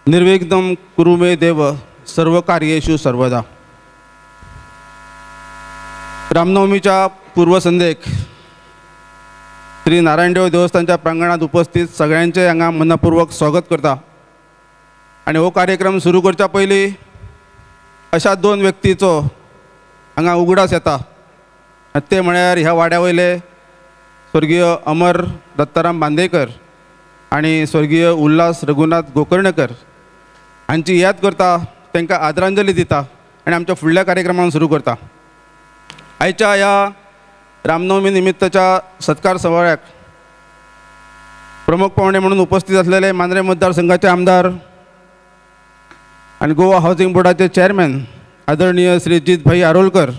निर्विघ्नं कुरु मे देव सर्व कार्येषु सर्वदा। रामनवमीच्या पूर्वसंध्येक श्री नारायणदेव देवस्थानच्या प्रांगणात उपस्थित सगळ्यांचे हांगा मनपूर्वक स्वागत करता। आणि हो कार्यक्रम सुरू करच्या पयलीं अशा दोन व्यक्तीचो हांगा उगडास येता, ते म्हळ्यार ह्या वाड्या वयले स्वर्गीय अमर दत्ताराम बांदेकर आणि स्वर्गीय उल्हास रघुनाथ गोकर्णकर हांची याद करता, तांकां आदरांजली दिता आणि आमच्या फुडल्या कार्यक्रमांक सुरू करता। आयच्या ह्या रामनवमी निमित्तच्या सत्कार सोहळ्याक प्रमुख पाहुणे म्हणून उपस्थित असलेले मांद्रे मतदारसंघाचे आमदार आणि गोवा हाऊसिंग बोर्डाचे चेअरमॅन आदरणीय श्री जित भाई आरोलकर,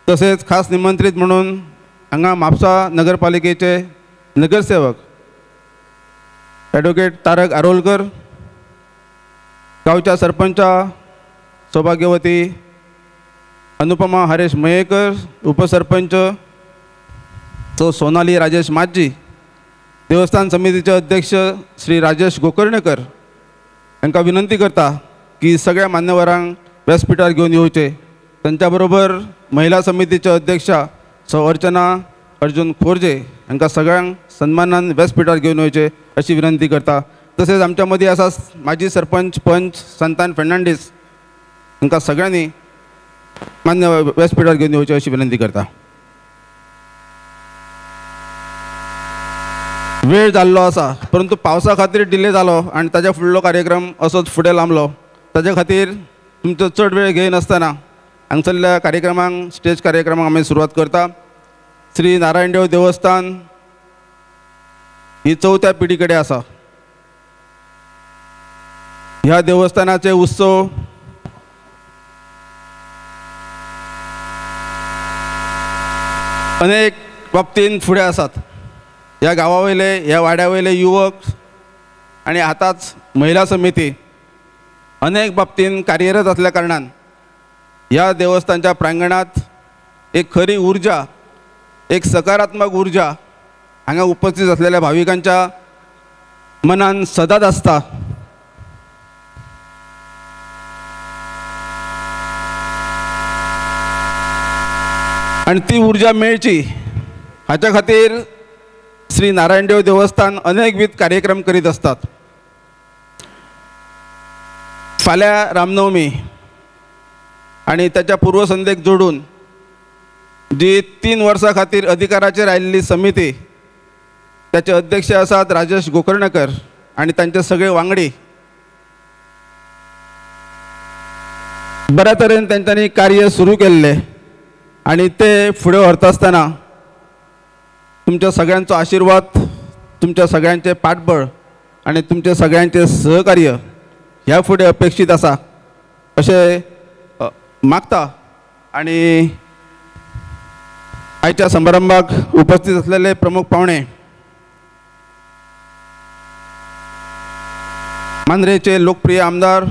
तसेच खास निमंत्रित म्हणून हांगा म्हापसा नगरपालिकेचे नगरसेवक ॲडव्होकेट तारक आरोलकर, गावच्या सरपंचा सौभाग्यवती अनुपमा हरेश मयेकर, उपसरपंच तो सोनाली राजेश माजी, देवस्थान समितीचे अध्यक्ष श्री राजेश गोकर्णकर हांकां विनंती करता की सगळ्या मान्यवरांक व्यासपीठार घेवन येवचे। त्यांच्या बरोबर महिला समितीचे अध्यक्षा सौ अर्चना अर्जुन खोरजे हांकां सगळ्यांक सन्मानान व्यासपीठार घेवन येवचे अशी विनंती करता। तसेच आमच्या मदीं आसा माजी सरपंच पंच संतान फेर्नांडीस हांकां सगळ्यांनी मान्य व्यासपीठार घेवन येवचे अशी विनंती करता। वेळ जाल्लो आसा, परंतु पावसा खातीर डिले जालो आणि ताच्या फुडलो कार्यक्रम असोच फुडें लांबलो। ताच्या खातीर तुमचो चड वेळ घेयनासतना हांगसरल्या कार्यक्रमांक स्टेज कार्यक्रमांक आमी सुरवात करता। श्री नारायणदेव देवस्थान ही 4थ्या पिढी कडेन आसा। ह्या देवस्थानाचे उत्सव अनेक बाबतींत फुडें आसात। ह्या गांवा वयले ह्या वाड्या वयले युवक आणि आतांच महिला समिती अनेक बाबतींत कार्यरत असल्या कारणान ह्या देवस्थानच्या प्रांगणात एक खरी ऊर्जा, एक सकारात्मक ऊर्जा हांगा उपस्थित असलेल्या भाविकांच्या मनान सदांच आसता। आणि ती ऊर्जा मेळची हाच्या खातीर श्री नारायणदेव देवस्थान अनेकविध कार्यक्रम करीत असतात। फाल्यां रामनवमी आणि त्याच्या पूर्वसंध्येक जोडून जी 3 वर्सां खातीर अधिकाराचेर आयिल्ली समिती, त्याचे अध्यक्ष आसात राजेश गोकर्णकर आणि तांचे सगळे वांगडी, बऱ्या तरेन तांच्यांनी कार्य सुरू केल्ले आणि ते फुडें व्हरता आसतना तुमच्या सगळ्यांचो आशिर्वाद, तुमच्या सगळ्यांचे पाठबळ आणि तुमचे सगळ्यांचे सहकार्य ह्या फुडें अपेक्षित आसा अशें मागता। आणि आयच्या समारंभाक उपस्थित असलेले प्रमुख पाहुणे मांद्रेचे लोकप्रिय आमदार,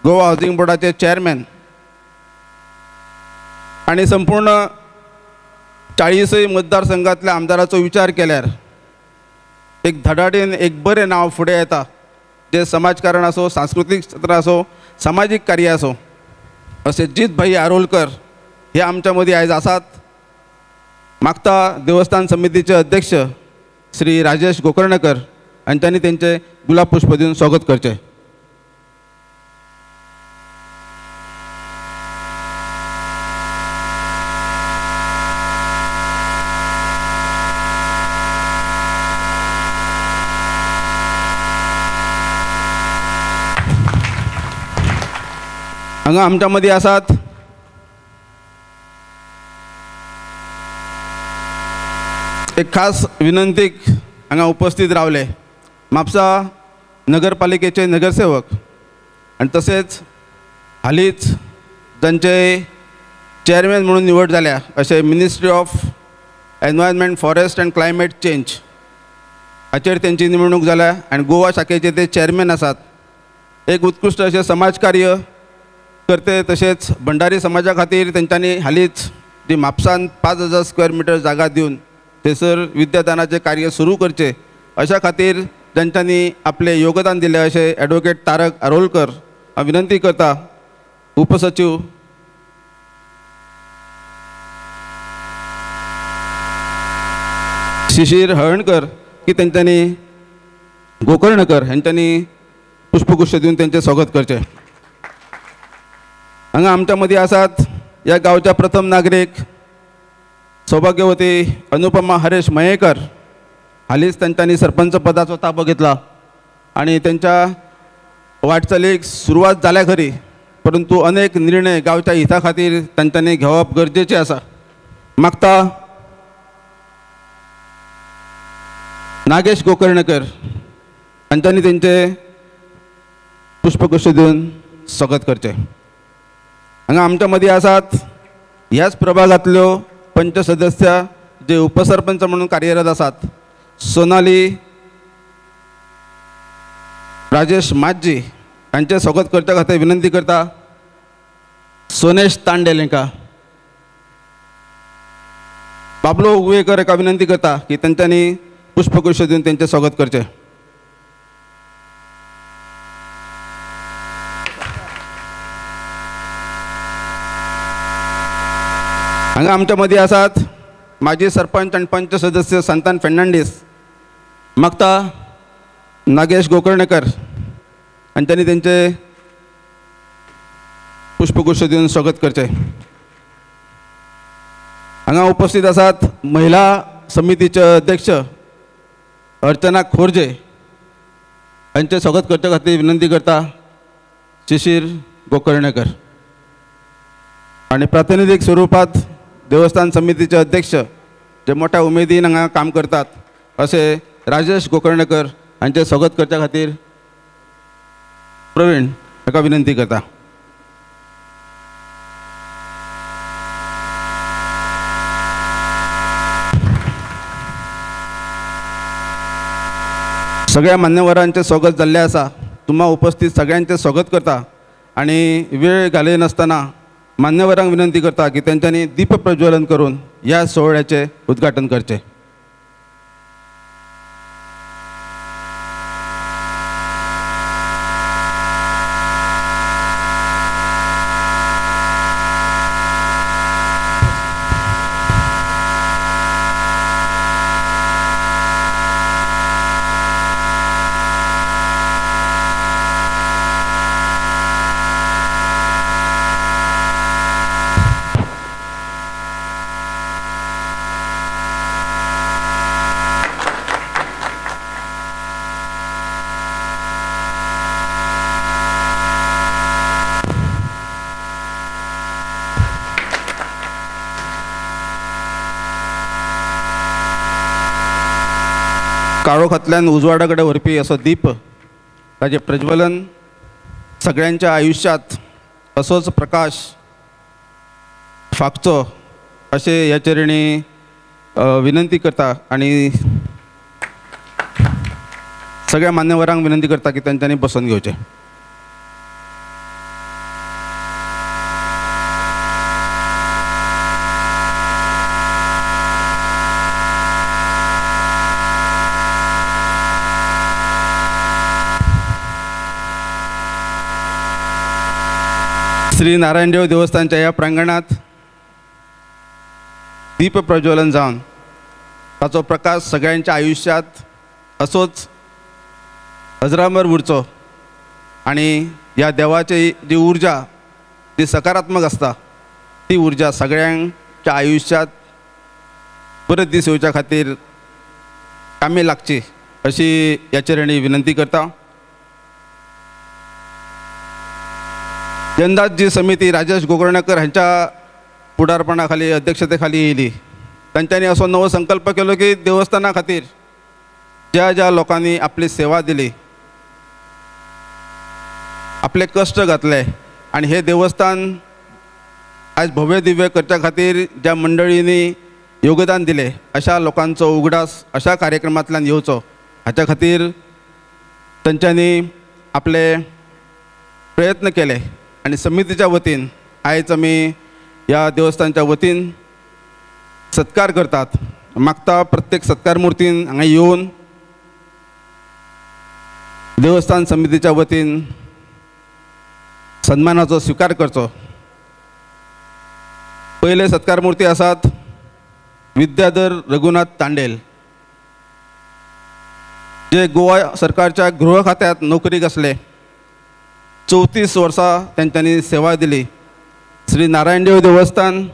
गोवा हाऊसिंग बोर्डाचे चेअरमॅन आणि संपूर्ण 40 मतदारसंघातल्या आमदाराचो विचार केल्यार एक धडाडीन एक बरें नांव फुडें येता, जे समाजकारण आसो, सांस्कृतिक क्षेत्र आसो, सामाजीक कार्य आसो, असे जित भाई आरोलकर हे आमच्या मदीं आयज आसात। मागता देवस्थान समितीचे अध्यक्ष श्री राजेश गोकर्णकर हांच्यांनी तेंचे गुलाब पुष्प दिवन स्वागत करचे। हांगा आमच्या मदीं आसात एक खास विनंतीक हांगा उपस्थित रावले म्हापसा नगरपालिकेचे नगरसेवक आणि तसेच हालींच जांचे चेअरमॅन म्हणून निवड जाल्या अशे ministry of environment, forest and climate change हाचेर तेंची निवडणूक जाल्या आणि गोवा शाखेचे ते चेअरमॅन आसात। एक उत्कृष्ट अशें समाजकार्य करते। तसेच भंडारी समाजा खातीर तेंच्यांनी हालींच जी म्हापसान 5000 स्क्वेअर मिटर जागा दिवन थंयसर विद्यादानाचे कार्य सुरू करचे अशा खातीर ज्यांच्यांनी आपले योगदान दिले असे ॲडव्होकेट तारक आरोलकर विनंती करता उपसचिव शिशिर हळणकर की त्यांच्यानी गोकर्णकर यांच्यानी पुष्पगुच्छ देऊन त्यांचे स्वागत करचे. हांगा आमच्या मदीं आसात या गांवच्या प्रथम नागरीक सौभाग्यवती अनुपमा हरेश मयेकर. हालींच त्यांच्यानी सरपंच पदाचो ताबो घेतला आणि त्यांच्या वाटचालीक सुरवात जाल्या खरी, परंतु अनेक निर्णय गांवच्या हिता खातीर तांच्यांनी घेवप गरजेचें आसा. मागता नागेश गोकर्णकर हांच्यांनी तेंचे पुष्पगुच्छ दिवन स्वागत करचें. हांगा आमच्या मदीं आसात ह्याच प्रभागांतल्यो पंच सदस्य जे उपसरपंच म्हणून कार्यरत आसात. सोनाली राजेश माजी हांचे स्वागत करच्या खातीर विनंती करता सोनेश तांडेल हांकां. बाबलो उगवेकर हाका विनंती करता की तांच्यांनी पुष्पगुच्छ दिवन तेंचें स्वागत करचें. हांगा आमच्या मदीं आसात माजी सरपंच आनी पंच सदस्य संतान फेर्नांडीस. मागता नागेश गोकर्णकर हांच्यांनी तेंचे पुष्पगुच्छ दिवन स्वागत करचें. हांगा उपस्थित आसात महिला समितीचे अध्यक्ष अर्चना खोर्जे हांचे स्वागत करच्या खातीर विनंती करता शिशीर गोकर्णकर. आणि प्रातिनिधीक स्वरूपात देवस्थान समितीचे अध्यक्ष जे मोठ्या उमेदीन हांगा काम करतात असे राजेश गोकर्णकर हांचे स्वागत करच्या खातीर प्रवीण हाका विनंती करता. सगळ्या मान्यवरांचे स्वागत जाल्ले आसा. तुम्हा उपस्थित सगळ्यांचे स्वागत करता आणि वेळ घालयनासतना मान्यवरांक विनंती करता की त्यांच्यानी दीप प्रज्वलन करून या सोहळ्याचे उद्घाटन करचे. काळोखांतल्यान उजवाडा कडेन व्हरपी असो दीप ताचे प्रज्वलन सगळ्यांच्या आयुष्यात असोच प्रकाश फाकचो अशें ह्या चरणी विनंती करता आणि सगळ्या मान्यवरांक विनंती करता की तांच्यांनी बसून घेवचें. श्री नारायणदेव देवस्थानच्या या प्रांगणात दीप प्रज्वलन जावन ताचो प्रकाश सगळ्यांच्या आयुष्यात असोच अजरामर उरचो आणि ह्या देवाची जी ऊर्जा जी सकारात्मक असता ती ऊर्जा सगळ्यांच्या आयुष्यात परत दीस येवच्या खातीर कामी लागची अशी ह्या चरणी विनंती करता. यंदाच जी समिती राजेश गोकर्णकर हांच्या फुडारपणा खाली अध्यक्षते खाली येयली तांच्यांनी असो नवो संकल्प केलो की देवस्थाना खातीर ज्या ज्या लोकांनी आपली सेवा दिली आपले कष्ट घातले आणि हे देवस्थान आज भव्य दिव्य करच्या खातीर ज्या मंडळींनी योगदान दिले अशा लोकांचो उगडास अशा कार्यक्रमांतल्यान येवचो हाच्या खातीर तांच्यांनी आपले प्रयत्न केले आणि समितीच्या वतीन आयज आमी या देवस्थानच्या वतीन सत्कार करतात. मागता प्रत्येक सत्कार मुर्तीन हांगा येवन देवस्थान समितीच्या वतीन सन्मानाचो स्वीकार करचो। पहिले सत्कार मूर्ती आसात विद्याधर रघुनाथ तांडेल, जे गोवा सरकारच्या गृह खात्यात नोकरीक असले। 34 वर्सां त्यांच्यानी सेवा दिली। श्री नारायण देव देवस्थान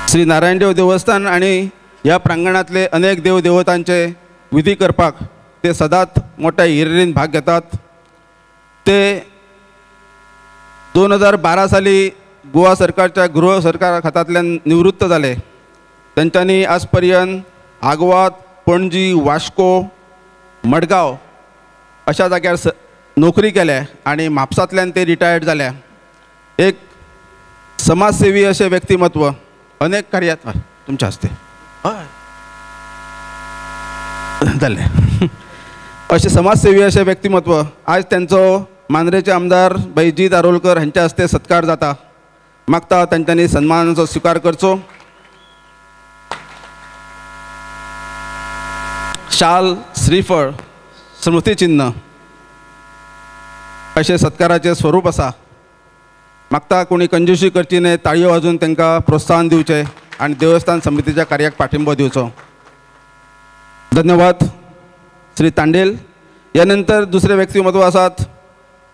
श्री नारायण देव देवस्थान आणि ह्या प्रांगणातले अनेक देव देवतांचे विधी करपाक ते सदांच मोठ्या हिरिरीन भाग घेतात। ते 2012 साली गोवा सरकारच्या गृह सरकार खात्यांतल्यान निवृत्त जाले। त्यांच्यानी आज पर्यंत आग्वाद, पणजी, वास्को, मडगांव अशा जाग्यार नोकरी केल्या आणि म्हापसांतल्यान ते रिटायर्ड जाल्या। एक समाजसेवी असे व्यक्तिमत्व अनेक कार्यात तुमच्या हस्ते जाले असे समाजसेवी असे व्यक्तिमत्व आज त्यांचो मांद्रेचे आमदार बैजी दारोलकर हांच्या हस्ते सत्कार जाता। मागता त्यांच्यानी सन्मानाचो स्वीकार करचो। शाल, श्रीफळ, स्मृतिचिन्ह असे सत्काराचे स्वरूप आसा। मागता कोणी कंजूशी करची न्हय, ताळयो वाजून तांकां प्रोत्साहन दिवचे आणि देवस्थान समितीच्या कार्याक पाठिंबो दिवचो। धन्यवाद श्री तांडेल। यानंतर दुसरे व्यक्तिमत्व आसात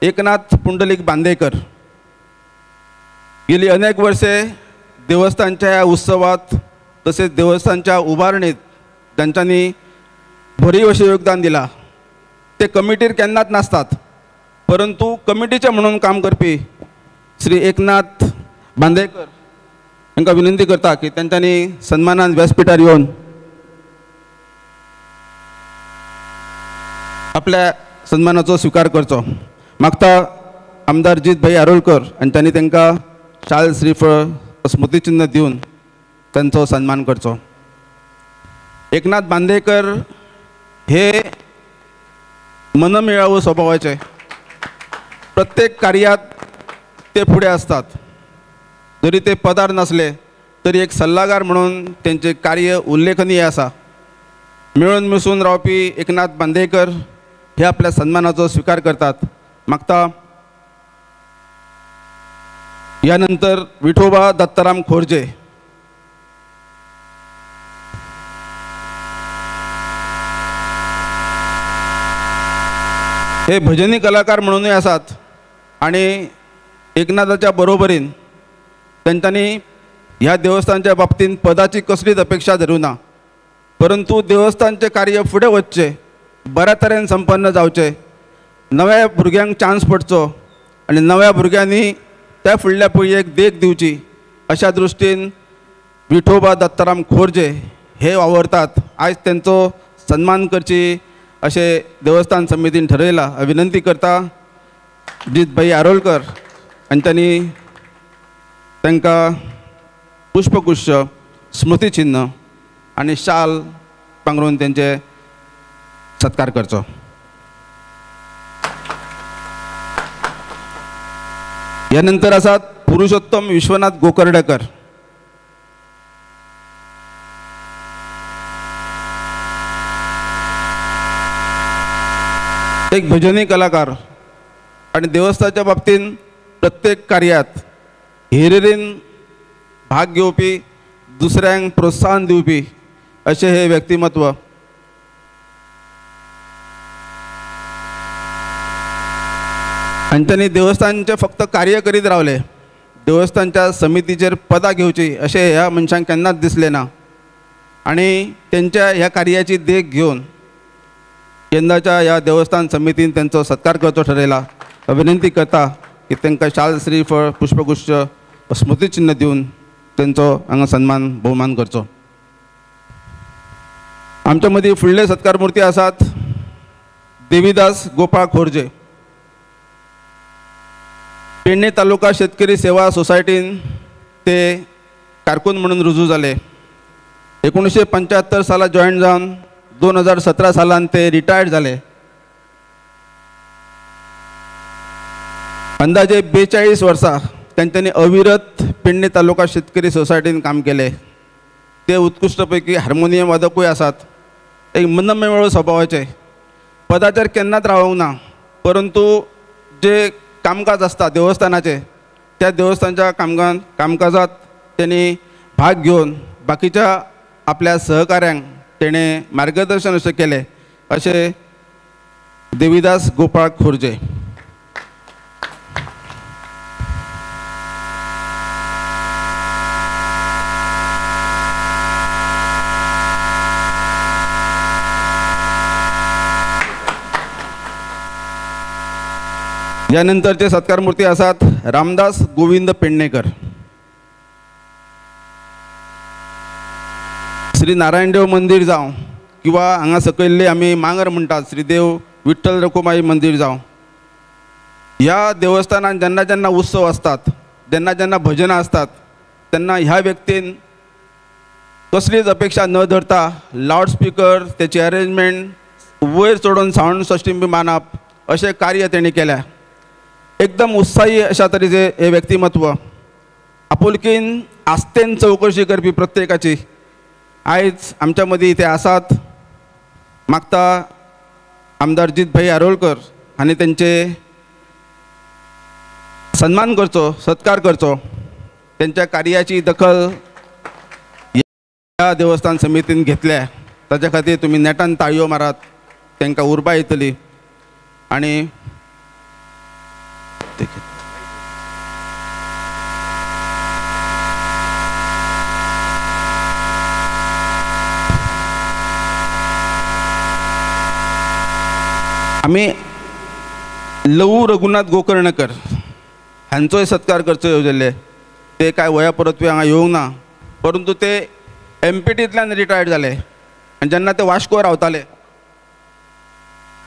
एकनाथ पुंडलिक बांदेकर। गेली अनेक वर्षे देवस्थानच्या ह्या उत्सवात तसेच देवस्थानच्या उभारणीत त्यांच्यानी भरीव असे योगदान दिला। ते कमिटीर केन्नाच नासतात, परंतु कमिटीचे म्हणून काम करपी श्री एकनाथ बांदेकर हांकां विनंती करता की त्यांच्यानी सन्मानान व्यासपीठार येवन आपल्या सन्मानाचो स्वीकार करचो। मागता आमदार जित भाई आरोलकर हांच्यांनी तांकां शाल, श्रीफळ, स्मृतिचिन्ह दिवन त्यांचो सन्मान करचो। एकनाथ बांदेकर हे मनमिळावू स्वभावाचे, प्रत्येक कार्यात ते पुढे असतात। जरी ते पदार नसले तरी एक सल्लागार म्हणून त्यांचे कार्य उल्लेखनीय आसा। मिळून मिसळून रावपी एकनाथ बांदेकर हे आपल्या सन्मानाचो स्वीकार करतात। मागता यानंतर विठोबा दत्ताराम खोर्जे हे भजनी कलाकार म्हणूनही आसात आणि एकनाथाच्या बरोबरीन त्यांच्यानी ह्या देवस्थानच्या बाबतीत पदाची कसलीच अपेक्षा धरूं ना, परंतु देवस्थानचे कार्य फुडें वचचे, बऱ्या तरेन संपन्न जावचे, नव्या भुरग्यांक चान्स पडचो आणि नव्या भुरग्यांनी त्या फुडल्या पिळगेक देख दिवची अशा दृश्टीन विठोबा दत्ताराम खोर्जे हे वावरतात। आज त्यांचो सन्मान करची असे देवस्थान समितीन ठरयला। विनंती करता जित भाई आरोलकर हांच्यांनी तांकां पुष्पगुच्छ, स्मृतिचिन्ह आणि शाल पांघरून त्यांचे सत्कार करचो। यानंतर आसात पुरुषोत्तम विश्वनाथ गोकर्डेकर। एक भजनी कलाकार आणि देवस्थानच्या बाबतीत प्रत्येक कार्यात हिरिरीन भाग घेवपी, दुसऱ्यांक प्रोत्साहन दिवपी असे हे व्यक्तिमत्व। हांच्यांनी देवस्थानचे फक्त कार्य करीत रावले, देवस्थानच्या समितीचेर पदां घेवची अशें ह्या मनशांक केन्नाच दिसलें ना। आणि त्यांच्या ह्या कार्याची देख घेवन यंदाच्या ह्या देवस्थान समितीन त्यांचो सत्कार करचो ठरयला। विनंती करता की तांकां शाल, श्रीफळ, पुष्पगुच्छ, स्मृतिचिन्ह दिवन त्यांचो हांगा सन्मान भोवमान करचो। आमच्या मदीं फुडले सत्कार मुर्ती आसात देवीदास गोपाळ खोर्जे। पेडणे तालुका शेतकरी सेवा सोसायटीन ते कारकून म्हणून रुजू जाले। 1975 साला जॉईन जावन 2017 सालान ते रिटायर्ड जाले। अंदाजे 42 वर्सां त्यांच्यानी अविरत पेडणे तालुका शेतकरी सोसायटीन काम केले. ते उत्कृष्टपैकी हार्मोनियम वादकूय आसात. एक मनमेळ स्वभावाचे, पदाचेर केन्नाच रावंक ना, परंतु जे कामकाज असता देवस्थानाचे त्या देवस्थानच्या कामकाजात त्यांनी भाग घेऊन बाकीच्या आपल्या सहकाऱ्यांक तेणे मार्गदर्शन असे केले. असे देवीदास गोपाळ खोर्जे. यानंतरचे सत्कार मूर्ती आसात रामदास गोविंद पेडणेकर. श्री नारायणदेव मंदिर जावं किंवा हांगा सकयल्ले आमी मांगर म्हणटात श्रीदेव विठ्ठल रखुमाई मंदिर जावं, ह्या देवस्थानात जेन्ना जेन्ना उत्सव असतात, जेन्ना जेन्ना भजनां असतात, तेन्ना ह्या व्यक्तीन कसलीच अपेक्षा न धरता लावडस्पीकर त्याची अरेंजमेंट वयर चडून सावंड सिस्टम बी मांडप अशें कार्य तेणी केल्या. एकदम उत्साही अशा तरेचे हे व्यक्तिमत्व, आपुलकीन आस्तेन चवकशी करपी प्रत्येकाची आयज आमच्या मदीं इथे आसात. मागता आमदार जित भाई आरोलकर हांणी तेंचे सन्मान करचो, सत्कार करचो. त्यांच्या कार्याची दखल ह्या देवस्थान समितीन घेतल्या. ताच्या खातीर तुमी नेटान ताळयो मारात, तांकां उर्बा येतली. आणि आम्ही लवू रघुनाथ गोकर्णकर हांचोय सत्कार करचो येवजल्ले. ते काय वया परतवे हांगा येवंक ना, परंतु ते MPTंतल्यान रिटायर्ड जाले. आनी जेन्ना ते वास्को रावताले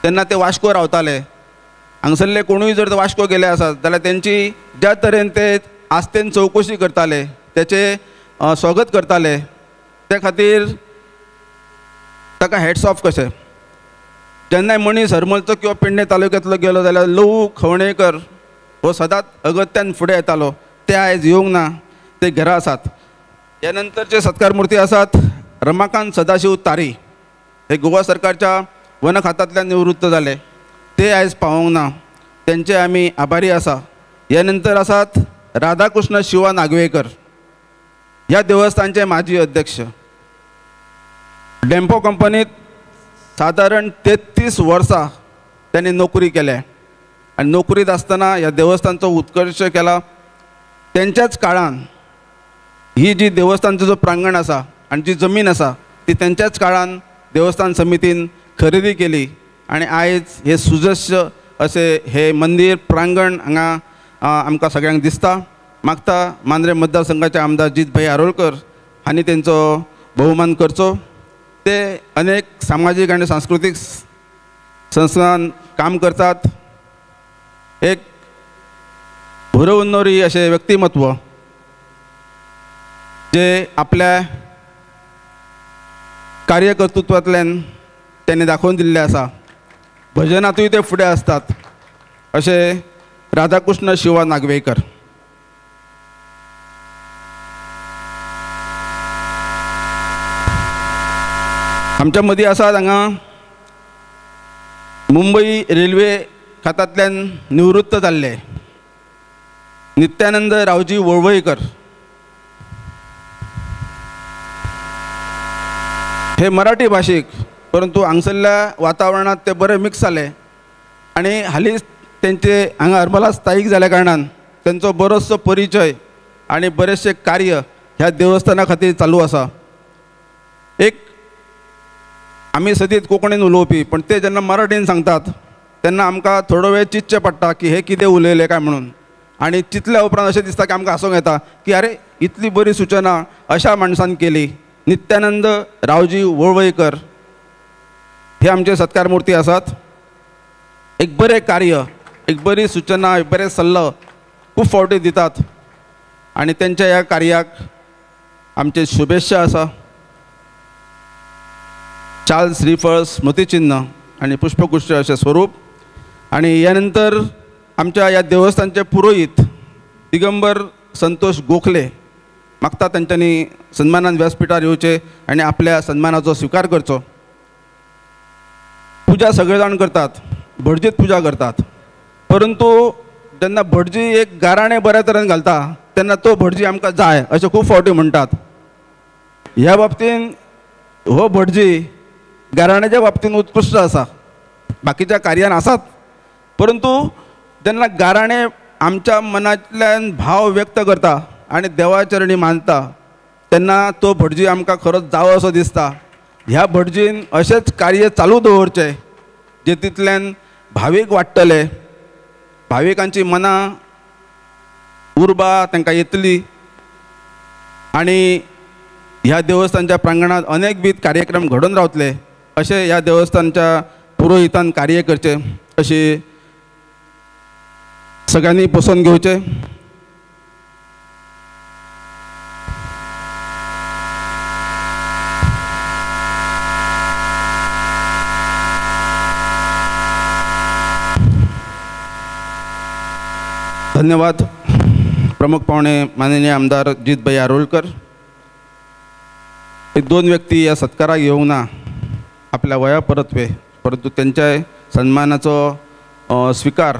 तेन्ना ते वास्को रावताले. हांगसरले कोणूय जर वास्को गेले आसात जाल्यार तेंची ज्या तरेन ते आस्तेन चवकशी करताले, त्याचे स्वागत करताले, त्या खातीर ताका हॅट्स ऑफ कशें. जेन्नाय मनीस हरमलचो किंवा पेडणे तालुक्यांतलो गेलो जाल्यार लवू खवणेकर हो सदांच अगत्यान फुडें येतालो. ते आयज येवंक ना, ते घरा आसात. ह्या नंतरचे सत्कार मूर्ती आसात रमाकांत सदाशिव तारी. हे गोवा सरकारच्या वन खात्यांतल्यान निवृत्त जाले. ते आयज पावोंक ना, त्यांचे आमी आभारी आसा. ह्या नंतर आसात राधाकृष्ण शिवा नागवेकर, ह्या देवस्थानचे माजी अध्यक्ष. डेम्पो कंपनीत साधारण 33 वर्सां त्यांनी नोकरी केल्या आणि नोकरीत असताना ह्या देवस्थानचो उत्कर्श केला. त्यांच्याच काळान ही जी देवस्थानचं जो प्रांगण आसा आणि जी जमीन आसा ती त्यांच्याच काळान देवस्थान समितीन खरेदी केली आणि आयज हे सुजस्य असे हे मंदिर प्रांगण हांगा आमकां सगळ्यांक दिसता. मागता मांद्रे मतदारसंघाचे आमदार जित भाई आरोलकर हांणी तेंचो भोवमान करचो. ते अनेक सामाजिक आणि सांस्कृतिक संस्थांत काम करतात. एक भुरवुन्नोरी असे व्यक्तिमत्व जे आपल्या कार्यकर्तृत्वांतल्यान त्यांनी दाखवून दिल्ले आसा. भजनातूय ते फुडें असतात असे राधाकृष्ण शिवा नागवेकर. आमच्या मदीं आसात हांगा मुंबई रेल्वे खात्यांतल्यान निवृत्त जाल्ले नित्यानंद रावजी वळवयकर. हे मराठी भाषिक, परंतु हांगसरल्या वातावरणात ते बरे मिक्स जाले आणि हालींच तेंचे हांगा हरमला स्थायीक जाल्या कारणान तेंचो बरोचसो परिचय आणि बरेचशे कार्य ह्या देवस्थाना खातीर चालू आसा. एक आमी सदीत कोंकणीन उलोवपी, पण ते जेन्ना मराठीन सांगतात तेन्ना आमकां थोडो वेळ चिंतचें पडटा की हे कितें उलयले काय म्हणून. आणि चिंतल्या उपरांत अशें दिसता की आमकां हांसूंक येता की अरे इतली बरी सूचना अशा माणसान केली. नित्यानंद रावजी वळवयकर हे आमचे सत्कार मूर्ती आसात. एक बरें कार्य, एक बरी सूचना, एक बरें सल्लो खूब फावटी दितात आणि त्यांच्या ह्या कार्याक आमचे शुभेच्छा आसा. चाल श्रीफळ स्मृतिचिन्ह आणि पुष्पगुच्छ असे स्वरूप. आणि यानंतर आमच्या या देवस्थानचे पुरोहित दिगंबर संतोष गोखले मागता तांच्यांनी सन्मानान व्यासपीठार येवचे आणि आपल्या सन्मानाचो स्वीकार करचो. पुजा सगळे जाण करतात, भटजीत पुजा करतात, परंतु जेन्ना भटजी एक गाराणें बऱ्या तरेन घालता तेन्ना तो भटजी आमकां जाय अशें खूब फावटी म्हणटात. ह्या बाबतीन हो भटजी गाराण्याच्या बाबतीन उत्कृश्ट आसा, बाकीच्या कार्यान आसात, परंतु जेन्ना गाराणें आमच्या मनांतल्यान भाव व्यक्त करता आनी देवाचरणी मानता तेन्ना तो भटजी आमकां खरोच जावो असो दिसता. ह्या भटजीन अशेंच कार्य चालू दवरचें जेतूंतल्यान भावीक वाडटले, भाविकांची मनां उर्बा तांकां येतली आनी ह्या देवस्थानच्या प्रांगणात अनेकविध कार्यक्रम घडोवन रावतले अशें ह्या देवस्थानच्या पुरोहितान कार्य करचें अशी सगळ्यांनी बसून घेवचें. धन्यवाद. प्रमुख पाहुणे माननीय आमदार जितभाई आरोलकर. हे दोन व्यक्ती या सत्काराक येवंक ना आपल्या वया परतवे, परंतु त्यांच्या सन्मानाचो स्वीकार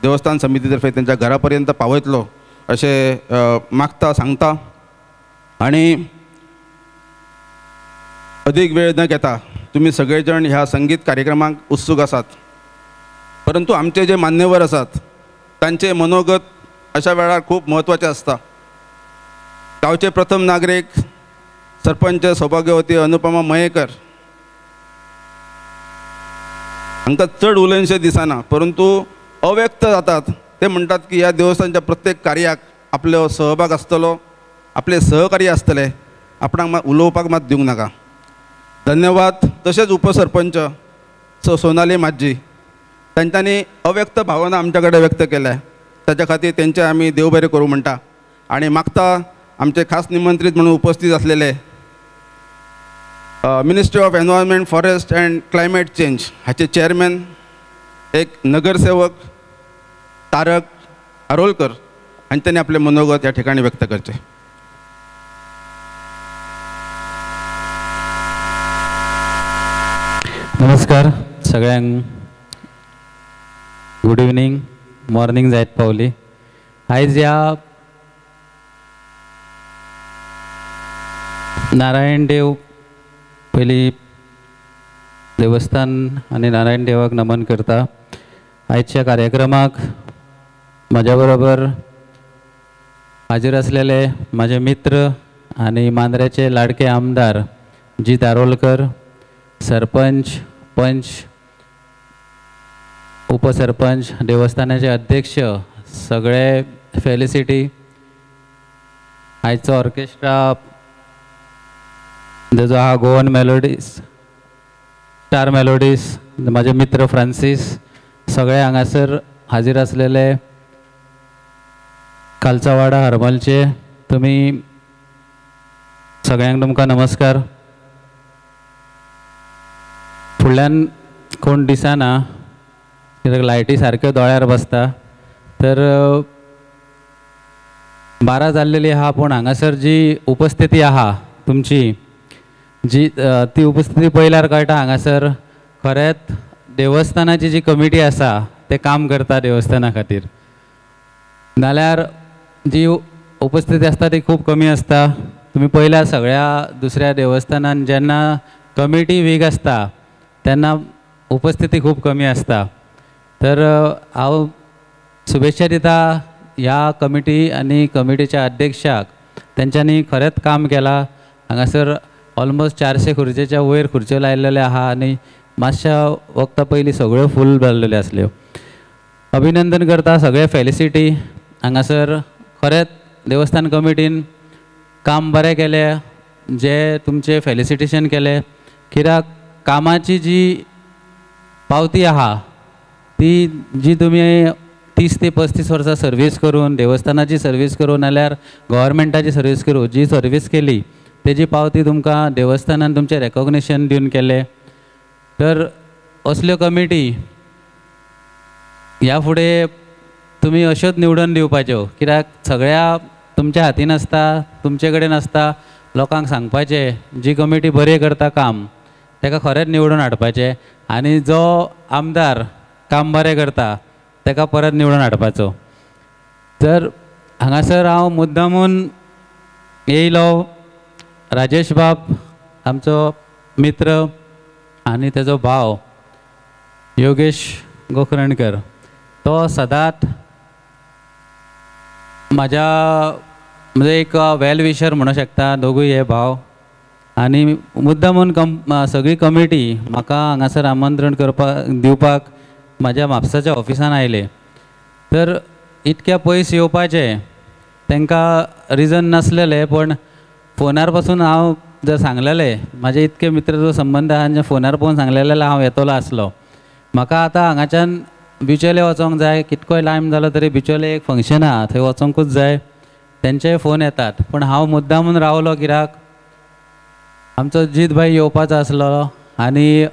देवस्थान समितीतर्फे त्यांच्या घरापर्यंत पावयतलो अशें मागता सांगता. आणि अधिक वेळ न घेता तुम्ही सगळे जण ह्या संगीत कार्यक्रमाक उत्सूक आसात, परंतु आमचे जे मान्यवर आसात तांचे मनोगत अशा वेळार खूप महत्त्वाचे असता. गांवचे प्रथम नागरिक सरपंच सौभाग्यवती अनुपमा मयेकर हांकां चड उलयनशें दिसना, परंतु अव्यक्त जातात. ते म्हणटात की ह्या देवस्थानच्या प्रत्येक कार्याक आपलो सहभाग आसतलो, आपले सहकार्य आसतले, आपणाक उलोवपाक मात दिवंक नाका. धन्यवाद. तशेंच उपसरपंच सोनाली माजी तांच्यांनी अव्यक्त भावना आमच्या कडेन व्यक्त केल्या, ताच्या खातीर तेंचे आमी देव बरें करूं म्हणटा. आणि मागता आमचे खास निमंत्रीत म्हणून उपस्थित असलेले ministry of environment forest and climate change हाचे चेअरमॅन एक नगरसेवक तारक आरोलकर हांच्यांनी आपले मनोगत ह्या ठिकाणी व्यक्त करचे. नमस्कार सगळ्यांक. गुड इवनिंग, मॉर्निंग जायत पावली. आयज ह्या नारायण देव पयली देवस्थान आनी नारायण देवाक नमन करता. आयच्या कार्यक्रमाक म्हाज्या बरोबर हाजीर असलेले माझे मित्र आनी मांद्रेचे लाडके आमदार जीत आरोलकर, सरपंच, पंच, उपसरपंच, देवस्थानाचे अध्यक्ष, सगळे फेलिसिटी, आयचो ऑर्केस्ट्रा जो हा गोवन मेलोडीज, स्टार मेलोडीज, माझे मित्र फ्रांसीस, सगळे हांगासर हाजीर असलेले कालचावाडा हरमलचे तुमी सगळ्यांक तुमकां नमस्कार. फुडल्यान कोण दिसना कित्याक लायटी सारक्यो दोळ्यार बसता, तर 12 जाल्लेली आहा, पूण हांगासर जी उपस्थिती आहा तुमची जी ती उपस्थिती पळयल्यार कळटा हांगासर खरेंच देवस्थानाची जी कमिटी आसा ते काम करता देवस्थाना खातीर. नाल्यार जी उपस्थिती आसता ती खूब कमी आसता. तुमी पळयल्यार सगळ्या दुसऱ्या देवस्थानान जेन्ना कमिटी वीक आसता तेन्ना उपस्थिती खूब कमी आसता. तर हांव शुभेच्छा दिता ह्या कमिटी आनी कमिटीच्या अध्यक्षाक. तेंच्यांनी खरेंच काम केलां. हांगासर ऑलमोस्ट 400 खुर्चेच्या वयर खुर्च्यो लायिल्ल्यो आहा आनी मातशा वक्ता पयलीं सगळ्यो फूल जाल्ल्यो आसल्यो. अभिनंदन करता सगळे फेलिसिटी. हांगासर खरेंच देवस्थान कमिटीन काम बरें केलें, जे तुमचे फेलिसिटेशन केलें, कित्याक कामाची जी पावती आहा ती जी तुमी 30 ते 35 वर्सां सर्वीस करून, देवस्थानाची सर्वीस करून नाल्यार गव्हर्मेंटाची सर्वीस करून जी सर्वीस केली तेजी पावती तुमकां देवस्थानान तुमचें रेकॉग्निशन दिवन केलें. तर असल्यो कमिटी ह्या फुडें तुमी अश्योच निवडून दिवपाच्यो, कित्याक सगळ्या तुमच्या हातीन आसता, तुमचे कडेन आसता लोकांक सांगपाचें जी कमिटी बरें करता काम ताका खरेंच निवडून हाडपाचें आनी जो आमदार काम बरें करता ताका परत निवडून हाडपाचो. तर हांगासर हांव मुद्दामून येयलो, राजेश बाब आमचो मित्र आनी तेजो भाव योगेश गोकर्णकर तो सदांच म्हाज्या म्हणजे एक वेल विशर म्हणूं शकता. दोगूय हे भाव आनी मुद्दामून सगळी कमिटी म्हाका हांगासर आमंत्रण दिवपाक म्हाज्या म्हापसाच्या ऑफिसान आयले. तर इतक्या पयस येवपाचें तांकां रिजन नासलेलें, पण फोनार पासून हांव जर सांगलेलें म्हाजे इतके मित्र जो संबंद आहा फोनार पळोवन सांगलेलें जाल्यार हांव येतलो आसलो. म्हाका आतां हांगाच्यान बिचोले वचोंक जाय, कितकोय टायम जालो तरी बिचोले एक फंक्शन आहा थंय वचोंकूच जाय. तेंचेय फोन येतात, पण हांव मुद्दामून रावलो कित्याक आमचो जीत भाई येवपाचो आसलो आनी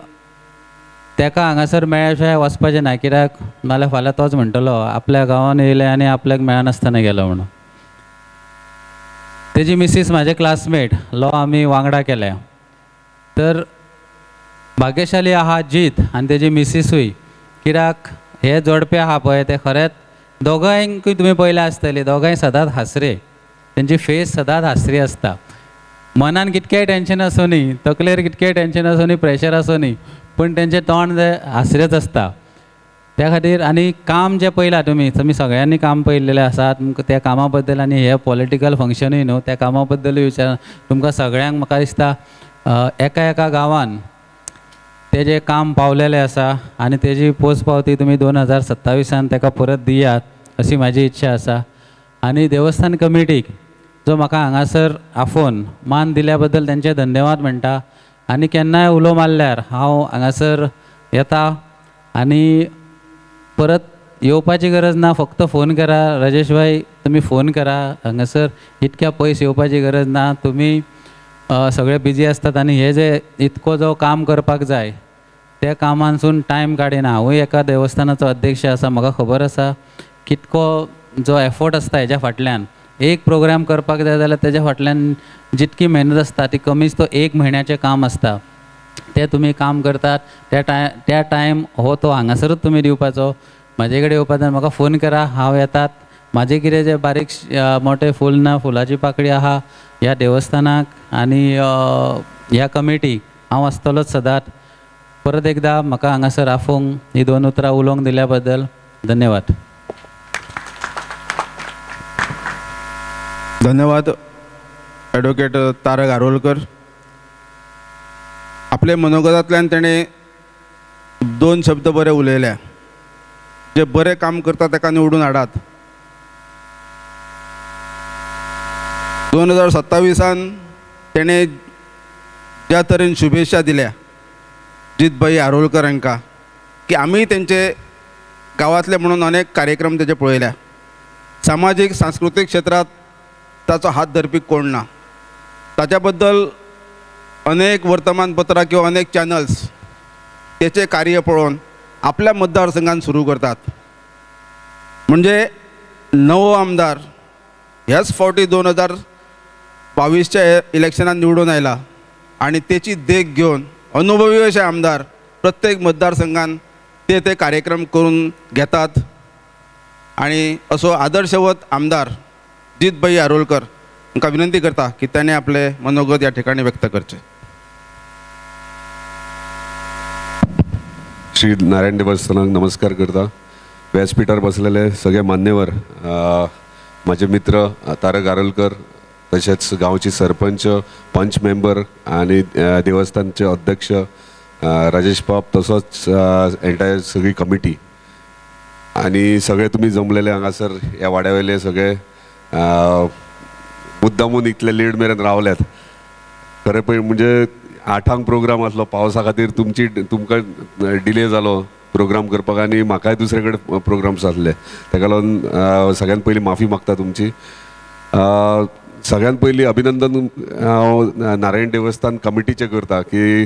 ताका हांगासर मेळ्ळ्या शिवाय वचपाचें ना, कित्याक नाल्यार फाल्यां तोच म्हणटलो आपल्या गांवान येयले आनी आपल्याक मेळनासतना गेलो म्हणून. तेजी मिसीस म्हाजे क्लासमेट लॉ आमी वांगडा केल्या. तर भाग्यशाली आहा जीत आनी तेजी मिसीसूय, कित्याक हे जोडपे आहा पळय ते खरेंच दोगांयकूय तुमी पयले आसतली, दोगांय सदांच हासरे, तेंची फेस सदांच हासरी आसता. मनान कितकेंय टेंशन आसूं न्ही, तकलेर कितकेंय टेंशन आसूं न्ही, प्रेशर आसूं न्ही, पूण तेंचें तोंड जे हासरेच आसता. त्या खातीर आनी काम जें पयलां तुमी सगळ्यांनी काम पयलेलें आसा. तुमकां त्या कामा बद्दल आनी हे पॉलिटिकल फंक्शनूय न्हू त्या कामा बद्दलूय विचार तुमकां सगळ्यांक म्हाका दिसता एका एका गांवान तेजें काम पावलेलें आसा आनी तेजी पोचपावती तुमी 2027 ताका परत दियात अशी म्हाजी इच्छा आसा. आनी देवस्थान कमिटीक जो म्हाका हांगासर आफोवन मान दिल्या बद्दल तेंचे धन्यवाद म्हणटा. आनी केन्नाय उलो मारल्यार हांव हांगासर येता आनी परत येवपाची गरज ना, फक्त फोन करा राजेश भाई, तुमी फोन करा हांगासर, इतक्या पयस येवपाची गरज ना. तुमी सगळे बिजी आसतात आनी हे जे इतको जो काम करपाक जाय त्या कामानसून टायम काडिना. हांवूय एका देवस्थानाचो अध्यक्ष आसा, म्हाका खबर आसा कितको जो एफोर्ट आसता हेज्या फाटल्यान. एक प्रोग्राम करपाक जाय जाल्यार तेज्या फाटल्यान जितकी मेहनत आसता ती कमीच तो 1 म्हयन्याचें काम आसता. ते तुमी काम करतात त्या टायम हो तो हांगासरूच तुमी दिवपाचो. म्हाजे कडेन येवपाचो, म्हाका फोन करा, हांव येतात. म्हाजे कितें जे बारीक मोठे फूल ना फुलाची पाकळी आहा ह्या देवस्थानाक आनी ह्या कमिटीक हांव आसतलोच सदांच. परत एकदा म्हाका हांगासर आफोवंक ही 2 उतरां उलोवंक दिल्या बद्दल धन्यवाद. धन्यवाद ॲडव्होकेट तारक आरोलकर. आपले मनोगतांतल्यान तेणें 2 शब्द बरे उलयल्या. जे बरें काम करता ताका निवडून हाडात. 2027 तेणें ज्या तरेन शुभेच्छा दिल्या जितभाई आरोलकर हांकां की आमी तेंचे गांवांतले म्हणून अनेक कार्यक्रम तेजे पळयल्या. सामाजीक सांस्कृतीक क्षेत्रांत ताचो हात धरपी कोण ना. ताच्या बद्दल अनेक वर्तमानपत्रां किंवा अनेक चॅनल्स तेचे कार्य पळोवन आपल्या मतदारसंघात सुरू करतात. म्हणजे नवो आमदार ह्याच फावटी 2022च्या इलेक्शनात निवडून आयला आणि तेची देख घेवन अनुभवी अशे आमदार प्रत्येक मतदारसंघात ते कार्यक्रम करून घेतात. आणि असो आदर्शवत आमदार जितभाई आरोलकर हांकां विनंती करता की ताणें आपले मनोगत ह्या ठिकाणी व्यक्त करचे. श्री नारायण देवस्थानाक नमस्कार करता. व्यासपीठार बसलेले सगळे मान्यवर, माझे मित्र तारक आरोलकर, तसेच गांवची सरपंच, पंच मेंबर आणि देवस्थानचे अध्यक्ष राजेश बाब, तसोच एंटायर सगळी कमिटी आणि सगळे तुम्ही जमलेले हांगासर ह्या वाड्यावेले सगळे मुद्दामून इतले लेट मेरेन रावल्यात. खरें पळय म्हणजे 8 प्रोग्राम आसलो, पावसा खातीर तुमकां डिले जालो प्रोग्राम करपाक आनी म्हाकाय दुसरे कडेन प्रोग्राम्स आसले. ताका लागून सगळ्यात पयलीं माफी मागता तुमची. सगळ्यात पयलीं अभिनंदन हांव नारायण देवस्थान कमिटीचें करता की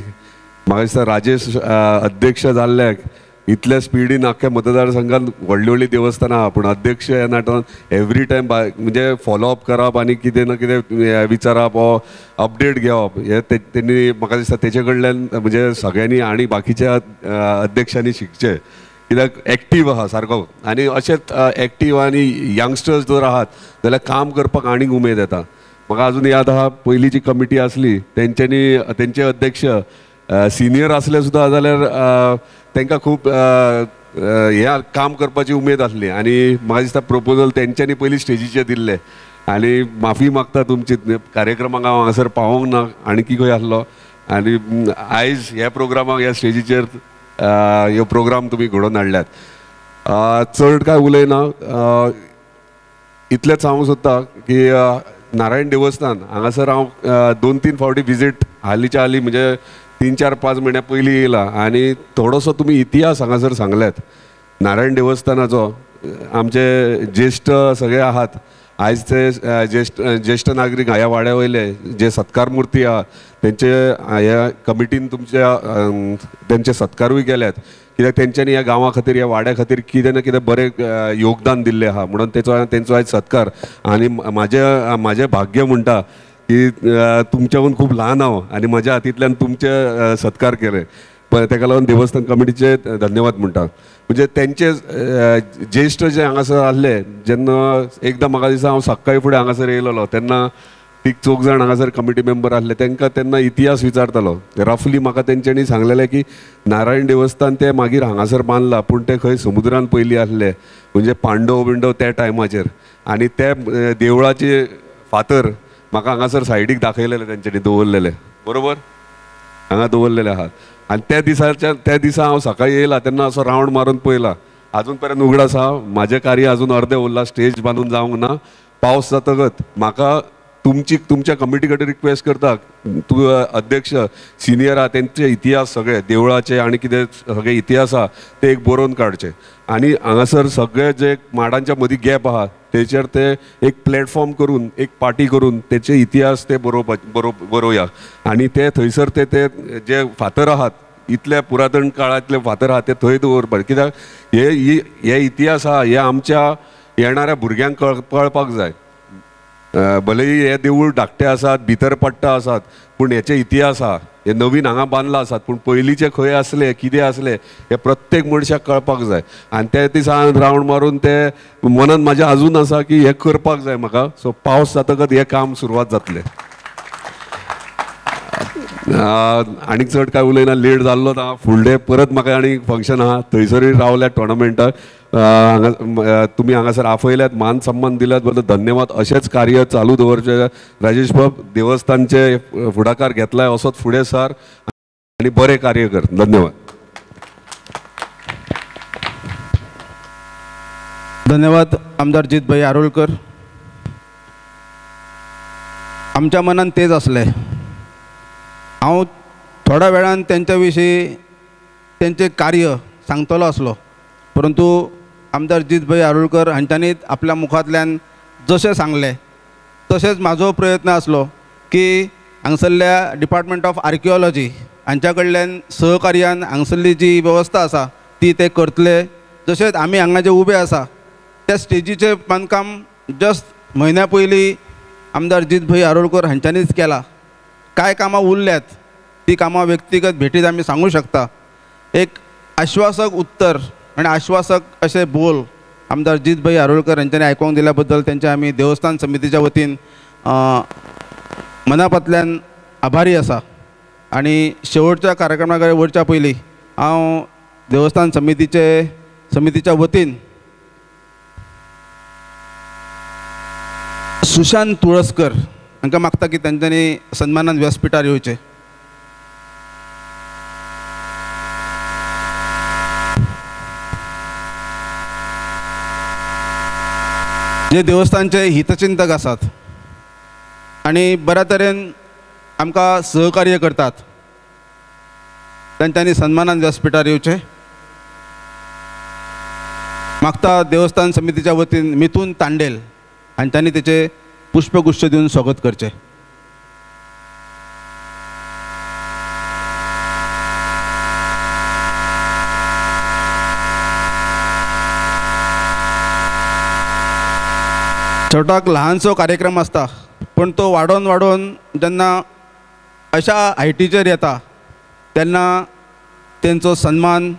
म्हाका दिसता राजेश अध्यक्ष जाल्ल्याक इतल्या स्पिडीन आख्या मतदारसंघात व्हडली व्हडली देवस्थानां आहा, पूण अध्यक्ष ह्या नाटान एवरी टायम म्हणजे फॉलोअप करप आनी कितें ना कितें विचारप वो अपडेट घेवप हे तेणी म्हाका दिसता तेचे कडल्यान म्हणजे सगळ्यांनी आनी बाकीच्या अध्यक्षांनी शिकचे, कित्याक एक्टीव आहा सारको. आनी अशेंच एक्टीव आनी यंगस्टर्स जर आहात जाल्यार काम करपाक आनीक उमेद येता. म्हाका अजून याद आहा पयलींची कमिटी आसली तेंच्यांनी तेंचे अध्यक्ष सिनियर असले सुद्दां जाल्यार तांकां खूब हे काम करपाची उमेद आसली आनी म्हाका दिसता प्रपोजल तेंच्यांनी पयलीं स्टेजीचेर दिल्ले. आनी माफी मागता तुमची कार्यक्रमाक हांव हांगासर पावोंक ना आणकी खंय आसलो आनी आयज ह्या प्रोग्रामाक ह्या स्टेजीचेर ह्यो प्रोग्राम तुमी घडोवन हाडल्यात. चड काय उलयना, इतलेंच सांगूंक सोदता की नारायण देवस्थान हांगासर हांव 2-3 फावटी विजीट हालींच्या हालीं म्हणजे 3-4-5 म्हयन्या पयलीं येयला आनी थोडोसो तुमी इतिहास हांगासर सांगल्यात नारायण देवस्थानाचो. आमचे ज्येश्ठ सगळे आहात आयज ते ज्येश्ठ नागरीक ह्या वाड्या वयले जे सत्कार मूर्ती आहा तेंचे ह्या कमिटीन तेंचे सत्कारूय केल्यात, कित्याक तेंच्यांनी ह्या गांवा खातीर ह्या वाड्या खातीर कितें ना कितें बरें योगदान दिल्लें आहा म्हणून तेंचो आयज सत्कार. आनी म्हाजें भाग्य म्हणटा की तुमच्याहून खूब ल्हान हांव आनी म्हाज्या हातींतल्यान तुमचे सत्कार केले, पण ताका लागून देवस्थान कमिटीचे धन्यवाद म्हणटा. म्हणजे तेंचे ज्येश्ठ जे हांगासर आसले जेन्ना एकदां म्हाका दिसता हांव सकाळी फुडें हांगासर येयलोलो तेन्ना 3-4 जाण हांगासर कमिटी मेंबर आसले तांकां तेन्ना इतिहास विचारतालो. रफली म्हाका तेंच्यांनी सांगलेलें की नारायण देवस्थान ते मागीर हांगासर बांदलां पूण ते खंय समुद्रान पयलीं आसले म्हणजे पांडव त्या टायमाचेर. आनी ते देवळाचे फातर म्हाका हांगासर सायडीक दाखयलेले तेंच्यांनी दवरलेले, बरोबर हांगा दवरलेले आहात. आनी त्या दिसा हांव सकाळी येयला तेन्ना असो रावंड मारून पळयला अजून पर्यंत उगड आसा. म्हाजें कार्य अजून अर्दें उरलां, स्टेज बांदून जावंक ना. पावस जातकच म्हाका तुमच्या कमिटी कडेन रिक्वेस्ट करता, तूं अध्यक्ष सिनियर आहा तेंचे इतिहास सगळे देवळाचे आनी कितें सगळे इतिहास आहा ते एक बरोवन काडचे. आनी हांगासर सगळे जे माडांच्या मदीं गॅप आहा तेचेर ते एक प्लॅटफॉर्म करून एक पार्टी करून तेचे इतिहास ते बरोवया. आनी ते थंयसर ते जे फातर आहात इतले पुरातन काळांतले फातर आहा ते थंय दवरपाचे, कित्याक हे इतिहास आहा हे आमच्या येणाऱ्या भुरग्यांक कळपाक जाय. भलेही हे देवूळ धाकटे आसात भितर पडटा आसात पूण हेचे इतिहास आहा, हे नवीन हांगा बांदला आसात पूण पयलींचे खंय आसले कितें आसले हे प्रत्येक मनशाक कळपाक जाय. आनी त्या दिसा रावंड मारून ते मनान म्हाज्या अजून आसा की हे करपाक जाय म्हाका. सो पावस जातकच हे काम सुरवात जातलें. आनीक चड काय उलयना, लेट जाल्लो ना, फूल डे परत म्हाका आनीक फंक्शन आहा थंयसरूय रावल्या टोर्नामेंटाक. तुमी हांगासर आपयल्यात मान सन्मान दिल्यात बद्दल धन्यवाद. अशेंच कार्य चालू दवरचे. राजेश बाब देवस्थानचे फुडाकार घेतलाय असोच फुडें सर आनी बरें कार्य कर. धन्यवाद. धन्यवाद आमदार जितभाई आरोलकर. आमच्या मनान तेच आसलें. हांव थोड्या वेळान तेंच्या विशीं तेंचें कार्य सांगतलो आसलो, परंतु आमदार जितभाई आरोलकर हांच्यांनी आपल्या मुखांतल्यान जशें सांगलें तशेंच म्हाजो प्रयत्न आसलो की हांगसरल्या डिपार्टमेंट ऑफ आर्किओलॉजी हांच्या कडल्यान सहकार्यान हांगसरली जी वेवस्था आसा ती ते करतले. जशेंच आमी हांगा जे उबे आसा त्या स्टेजीचें बांदकाम जस्ट म्हयन्या पयलीं आमदार जितभाई आरोलकर हांच्यांनीच केलां. काय कामां उरल्यात ती कामां व्यक्तिगत भेटीत आमी सांगूं शकता. एक आश्वासक उत्तर आनी आश्वासक अशे बोल आमदार जितभाई आरोलकर हांच्यांनी आयकूंक दिल्या बद्दल तेंचे आमी देवस्थान समितीच्या वतीन मनापांतल्यान आभारी आसा. आनी शेवटच्या कार्यक्रमाक वरच्या पयलीं हांव देवस्थान समितीच्या वतीन सुशांत तुळसकर हांकां मागता की तांच्यांनी सन्मानान व्यासपिठार येवचें. जे देवस्थानचे हितचिंतक आसात आनी बऱ्या तरेन आमकां सहकार्य करतात तांच्यांनी सन्मानान व्यासपिठार येवचें. मागता देवस्थान समितीच्या वतीन मिथून तांडेल हांच्यांनी तेचे पुष्पगुच्छ दिवन स्वागत करचें. छोटाक ल्हानसो कार्यक्रम असता, पण तो वाडोवन वाडोवन जेन्ना अशा हायटीचेर येता तेन्ना तेंचो सन्मान,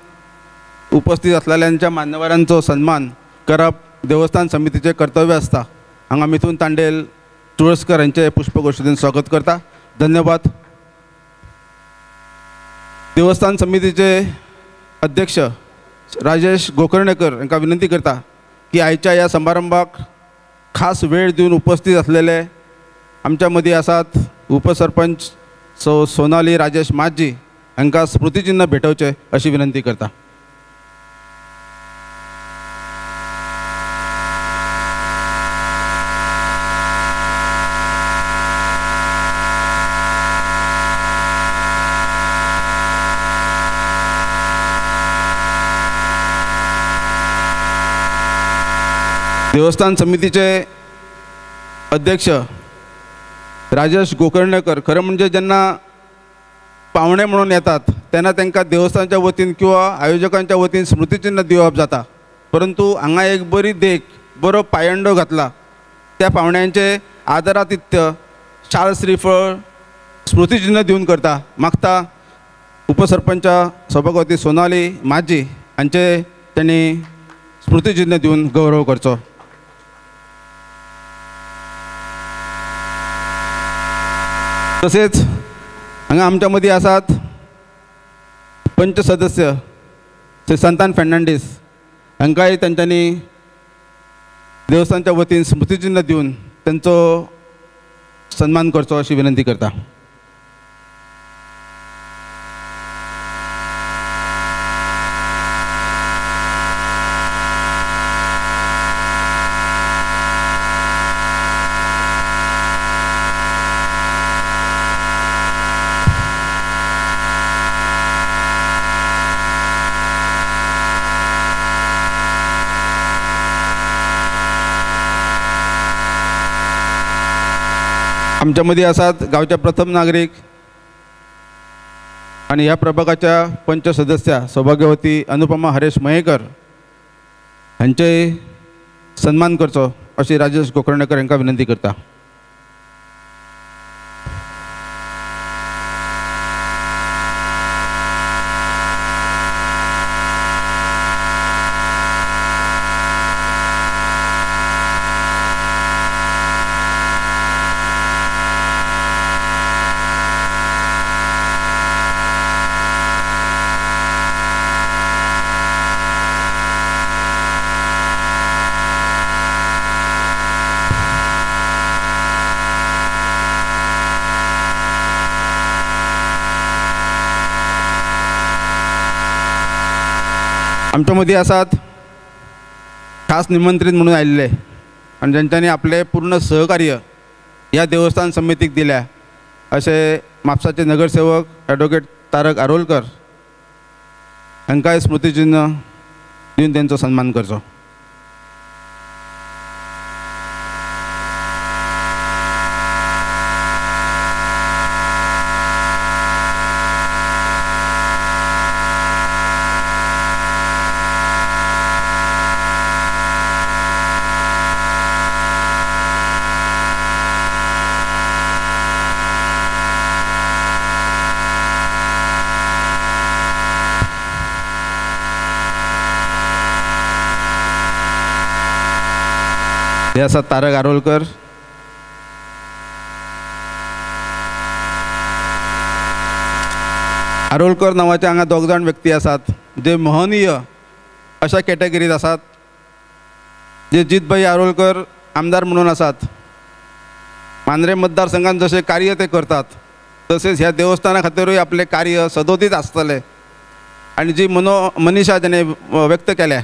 उपस्थित असलेल्यांच्या मान्यवरांचो सन्मान करप देवस्थान समितीचे कर्तव्य असता. हांगा मिथून तांडेल तुळसकर यांचे पुष्पगोष्ठीतून स्वागत करता. धन्यवाद. देवस्थान समितीचे अध्यक्ष राजेश गोकर्णेकर यांना विनंती करता की आयच्या या समारंभाक खास वेळ दिवन उपस्थित असलेले आमच्या मदीं आसात उपसरपंच सोनाली राजेश माजी हांकां स्मृतिचिन्ह भेटोवचे अशी विनंती करता. देवस्थान समितीचे अध्यक्ष राजेश गोकर्णेकर खरं म्हणजे जेन्ना पावणे म्हणून येतात तेन्ना तांकां देवस्थानच्या वतीन किंवा आयोजकांच्या वतीन स्मृतिचिन्ह दिवप जाता, परंतु हांगा एक बरी देख, बरो पायंडो घातला. त्या पावण्यांचे आदरातिथ्य शाल श्रीफळ स्मृतिचिन्ह दिवन करता. मागता उपसरपंच सभापती सोनाली माजी हांचे त्यांनी स्मृतिचिन्ह दिवन गौरव करचो. तसेच हांगा आमच्या मदीं आसात पंच सदस्य श्री संतान फेर्नांडीस हांकांय तांच्यांनी देवस्थानच्या वतीन स्मृतिचिन्ह दिवन तांचो सन्मान करचो अशी विनंती करता. आमच्या मध्ये आसात गावच्या प्रथम नागरिक आणि ह्या प्रभागाच्या पंच सदस्या सौभाग्यवती अनुपमा हरेश मयेकर हांचे सन्मान करचो अशी राजेश गोकर्णेकर हांकां विनंती करता. आमच्या मध्ये आसात खास निमंत्रित म्हणून आयिल्ले आणि ज्यांच्यानी आपले पूर्ण सहकार्य या देवस्थान समितीक दिल्या असे म्हापसाचे नगरसेवक ॲडव्होकेट तारक आरोलकर हांकांय स्मृतिचिन्ह दिवन त्यांचा सन्मान करचो. हे आसात तारक आरोलकर. आरोलकर नावाचे हांगा दोग जाण व्यक्ती आसात जे महनीय अशा कॅटेगरीत आसात. जे जितभाई आरोलकर आमदार म्हणून आसात, मांद्रे मतदारसंघात जसे कार्य ते करतात तसेच ह्या देवस्थाना खातीरूय आपले कार्य सदोदीत आसतले. आणि जी मनीषा त्याने व्यक्त केल्या,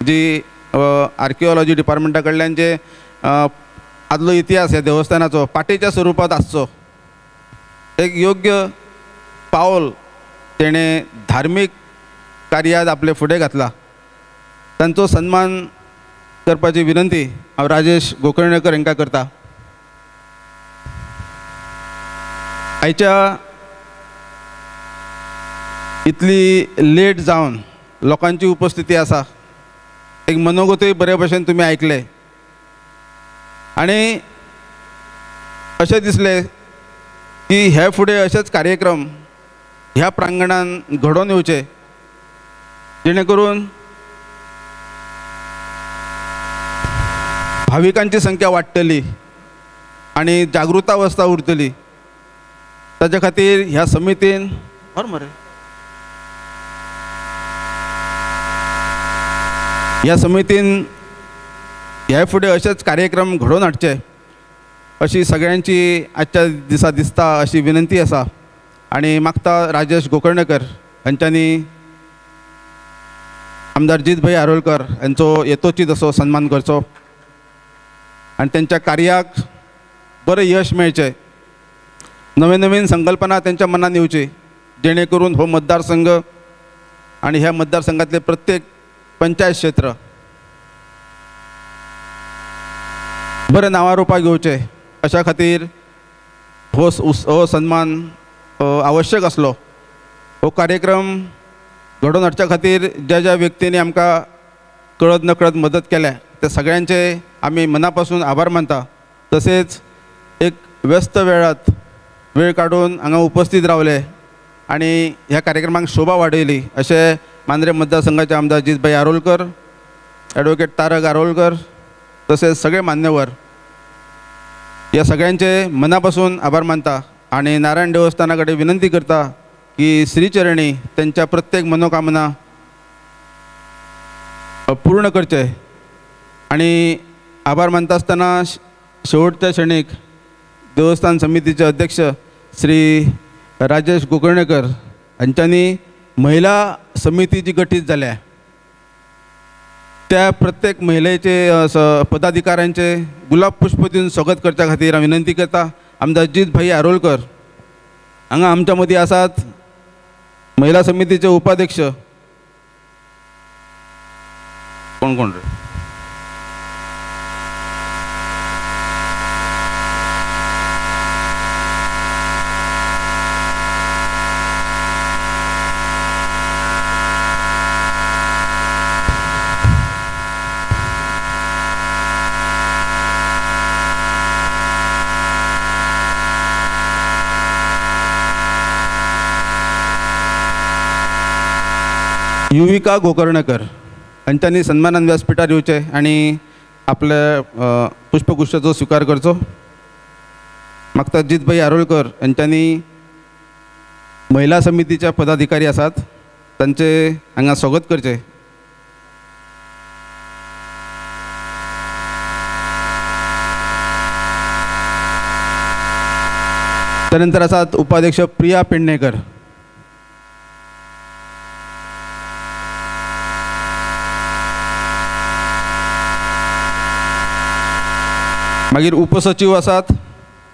जी आर्किओलॉजी डिपार्टमेंटा कडल्यान जे आदलो इतिहास ह्या देवस्थानाचो पाटेच्या स्वरूपात आसचो, एक योग्य पावल तेणे धार्मीक कार्यात आपले फुडें घातला. तांचो सन्मान करपाची विनंती हांव राजेश गोकर्णेकर हांकां करता. आयच्या इतली लेट जावन लोकांची उपस्थिती आसा, एक मनोगतूय बरे भशेन तुमी आयकले. आणि अशें दिसले की हे फुडें अशेच कार्यक्रम ह्या प्रांगणान घडोवन येवचे, जेणे करून भाविकांची संख्या वाडटली आणि जागृता अवस्था उरतली। ताच्या खातीर ह्या समितीन ह्या समितीन ह्या फुडें अशेच कार्यक्रम घडोवन हाडचे अशी सगळ्यांची आजच्या दिसा दिसता अशी विनंती आसा। आणि मागता राजेश गोकर्णकर हांच्यांनी आमदार जित भाई आरोलकर यांचो येतोचीत असो सन्मान करचो आणि त्यांच्या कार्याक बरें यश मेळचें, नवीन नवीन संकल्पना त्यांच्या मनान येवची, जेणे करून हो मतदारसंघ आणि ह्या मतदारसंघातले प्रत्येक पंचायत क्षेत्र बरें नांवारूपाक येवचे अशा खातीर हो सन्मान आवश्यक आसलो। हो कार्यक्रम घडोवन हाडच्या खातीर ज्या ज्या व्यक्तींनी आमकां कळत नकळत मदत केल्या त्या सगळ्यांचे आमी मनापासून आभार मानता। तसेच एक व्यस्त वेळात वेळ काढून हांगा उपस्थित रावले आणि ह्या कार्यक्रमाक शोभा वाडयली अशें मांद्रे मतदारसंघाचे आमदार जितभाई आरोलकर, ॲडव्होकेट तारक आरोलकर तसेच सगळे मान्यवर या सगळ्यांचे मनापासून आभार मानता आणि नारायण देवस्थाना कडेन विनंती करता की श्रीचरणी त्यांच्या प्रत्येक मनोकामना पूर्ण करचे। आणि आभार मानता आसतना शेवटच्या क्षणीक देवस्थान समितीचे अध्यक्ष श्री राजेश गोकर्णकर हांच्यांनी महिला समिती जी गठीत जाल्या त्या प्रत्येक महिलेचे पदाधिकाऱ्यांचे गुलाब पुष्प दिवन स्वागत करच्या खातीर हांव विनंती करता। आमदार जित भाई आरोलकर हांगा आमच्या मदीं आसात, महिला समितीचे उपाध्यक्ष कोण कोण रे युविका गोकर्णकर हांच्यांनी सन्मानान व्यासपीठार येवचे आणि आपल्या पुष्पगुच्छाचो स्वीकार करचो। मागता जितभाई आरोलकर हांच्यांनी महिला समितीच्या पदाधिकारी आसात तांचे हांगा स्वागत करचे। त्यानंतर आसात उपाध्यक्ष प्रिया पेडणेकर, मागीर उपसचिव आसात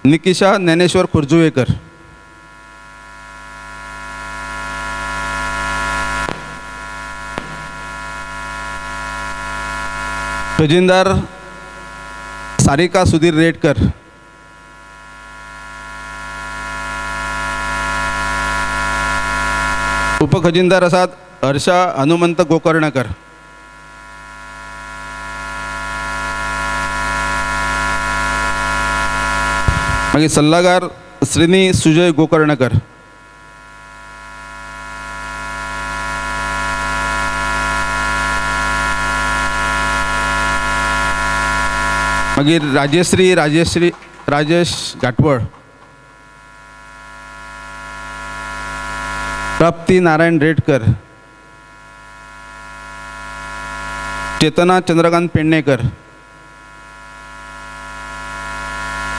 निकिशा ज्ञानेश्वर खोर्जुवेकर, खजिनदार सारिका सुधीर रेडकर, उपखजिनदार आसात हर्षा हनुमंत गोकर्णकर, मागीर सल्लागार श्रीनी सुजय गोकर्णकर, मागीर राजेश घाटवळ, प्राप्ती नारायण रेडकर, चेतना चंद्रकांत पेडणेकर,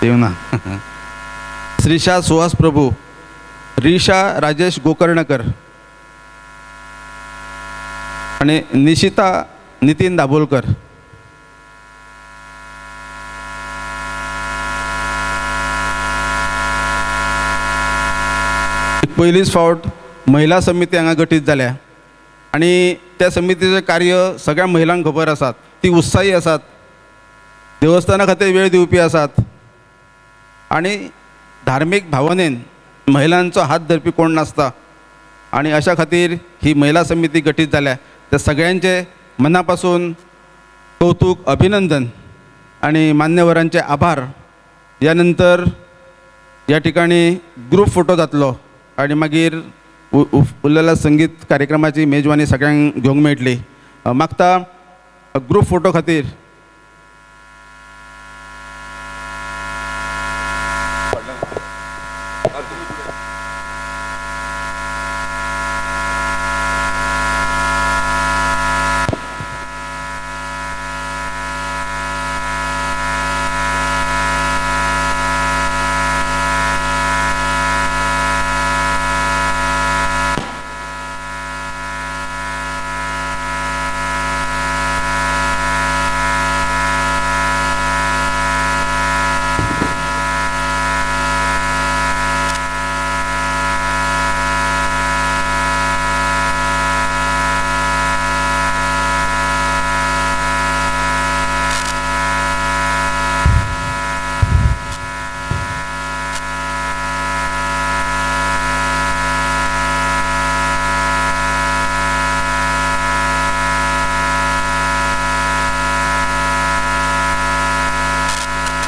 देवना श्रीशा सुहास प्रभू, रिशा राजेश गोकर्णकर आणि निशिता नितीन दाभोलकर। पहिलीच फावट महिला समिती हांगा गठीत जाल्या आणि त्या समितीचे कार्य सगळ्या महिलांक खबर आसात, ती उत्साही आसात, देवस्थाना खातीर वेळ दिवपी आसात आणि धार्मीक भावनेन महिलांचो हात धरपी कोण नासता आणि अशा खातीर ही महिला समिती गठीत जाल्या। त्या सगळ्यांचे मनापासून कौतुक अभिनंदन आणि मान्यवरांचे आभार. यानंतर या ठिकाणी ग्रुप फोटो जातलो आणि मागीर उरलेल्या संगीत कार्यक्रमाची मेजवानी सगळ्यांक घेवंक मेळटली. मागता ग्रुप फोटो खातीर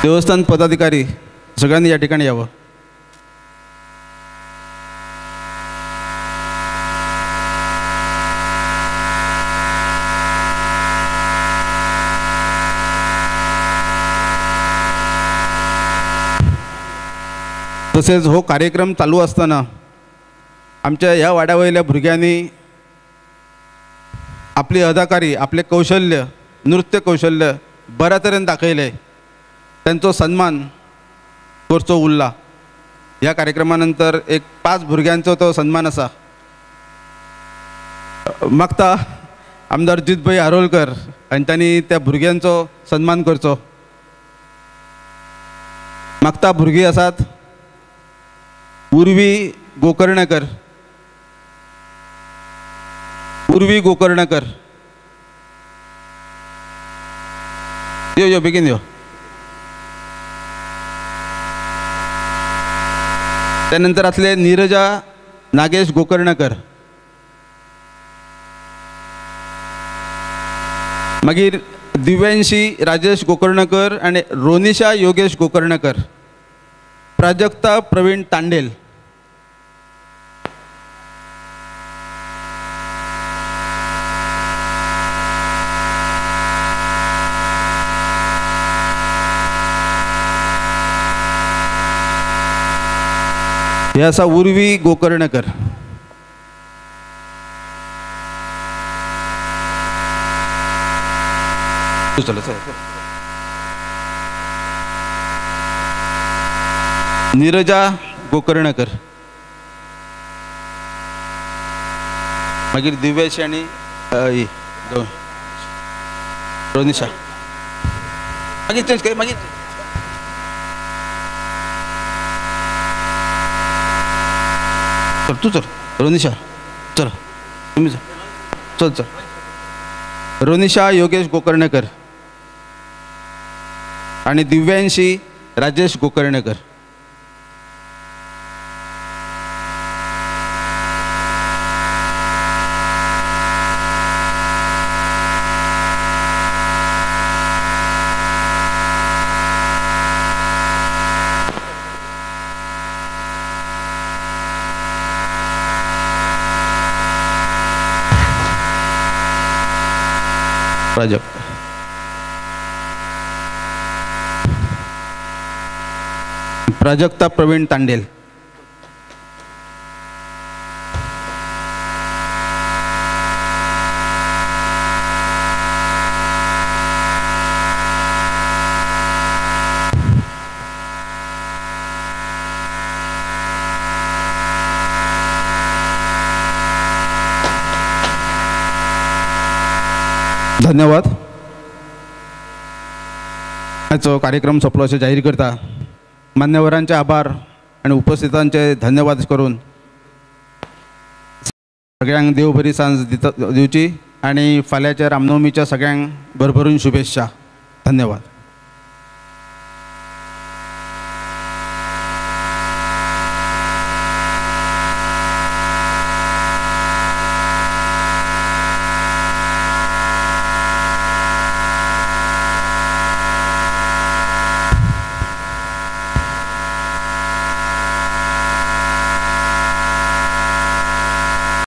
देवस्थान पदाधिकारी सगळ्यांनी या ठिकाणी यावं. तसेच हो कार्यक्रम चालू असताना आमच्या ह्या वाड्यावयल्या भुरग्यांनी आपली अदाकारी, आपले कौशल्य, नृत्य कौशल्य बऱ्या तरेन दाखयले. त्यांचो सन्मान करचो उरला. ह्या कार्यक्रमानंतर एक 5 भुरग्यांचो तो सन्मान आसा. मागता आमदार जितभाई आरोलकर आणि त्यांनी त्या भुरग्यांचो सन्मान करचो. मागता भुरगीं आसात उर्वी गोकर्णकर. उर्वी गोकर्णकर यो यो बेगीन यो. त्यानंतर असले नीरजा नागेश गोकर्णकर. मागीर दिव्यांशी राजेश गोकर्णकर आणि रोनिशा योगेश गोकर्णकर. प्राजक्ता प्रवीण तांडेल. हे असा उर्वी गोकर्णकर. नीरजा गोकर्णकर. मागीर दिव्याशी आणि रोनिशा. मागीर चेंज कर. मागीर तू चल रोनिशा. चल तुम्ही चल. चल रोनिशा योगेश गोकर्णकर आणि दिव्यांशी राजेश गोकर्णकर. प्राजक्ता प्रवीण तांडेल. धन्यवाद. आजचो कार्यक्रम सोंपलो अशें जाहीर करता. मान्यवरांचे आभार आणि उपस्थितांचे धन्यवाद करून सगळ्यांक देव बरी सांज दिवची आणि फाल्यांच्या रामनवमीच्या सगळ्यांक भरभरून शुभेच्छा. धन्यवाद.